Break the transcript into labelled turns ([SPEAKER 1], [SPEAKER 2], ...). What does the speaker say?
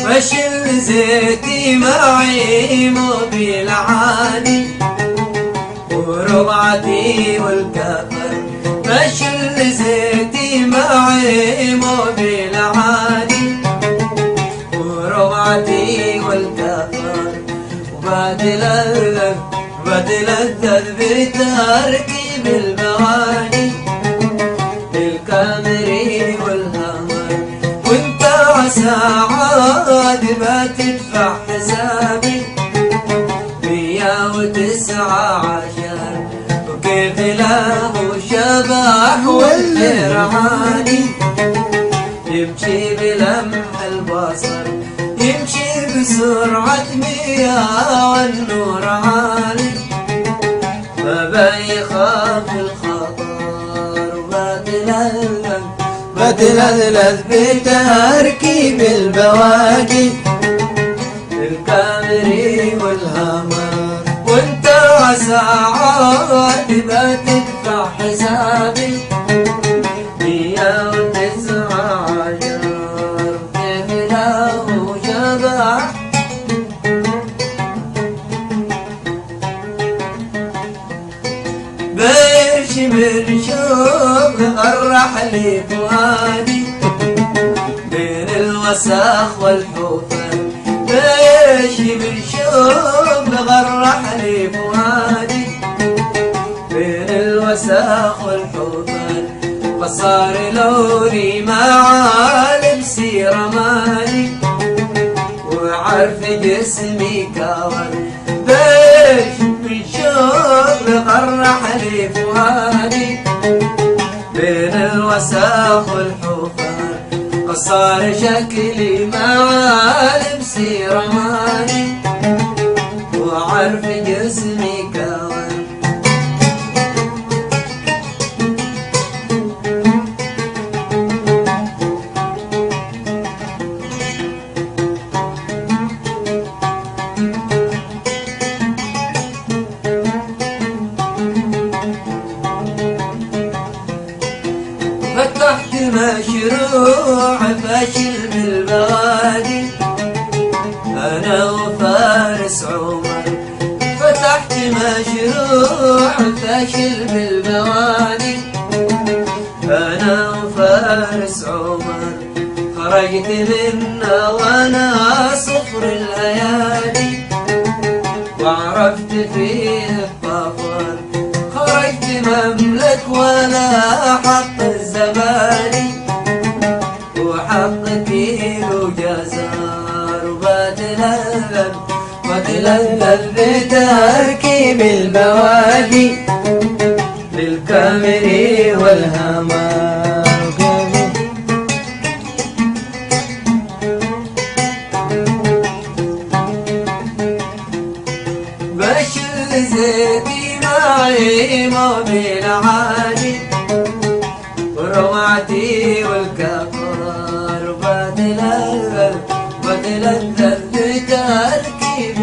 [SPEAKER 1] فشل زيتي معي مو بالعادي وربعتي والكفر. فشل زيتي معي مو بالعادي وربعتي والكفر. وبتلذذ بتركيب البوادي للكامري والهمر. وانت عسى عاد بتدفع حسابي 119. وكيف له شبح والفرعاني يمشي بلمح البصر، يمشي بسرعة 100 والنور عالي. ما بيخاف الخطر وبتلذذ بتركيب البواقي الكامري والهمر. وانت عسى عاد بتدفع حسابي 119. كيف له شبح بيشمر شوق غرح لي فؤادي بين الوساخ والحفر. بيشمر شوق غرح لي فؤادي بين الوساخ والحفر. فصار لوني معالم سيرة مالي وعرف جسمي كور. بيش من شوق غرح لي فؤادي بين الوساخ والحفر. قصار شكلي معالم سيرة مالي وعرف جسمي كور. فتحت مشروع فاشل بالبوادي أنا وفارس عمر. فتحت مشروع فاشل بالبوادي أنا وفارس عمر. خرجت منه وأنا صفر الأيادي وعرفت فيه الظفر. خرجت مملك ولا حق الزبادي وحق كيلو جزار. وبتلذذ بتركيب البواقي للكامري والهمر. بشل زيتي معي مو بالعادي وروعتي والكفر. وبتلذذ بتركيب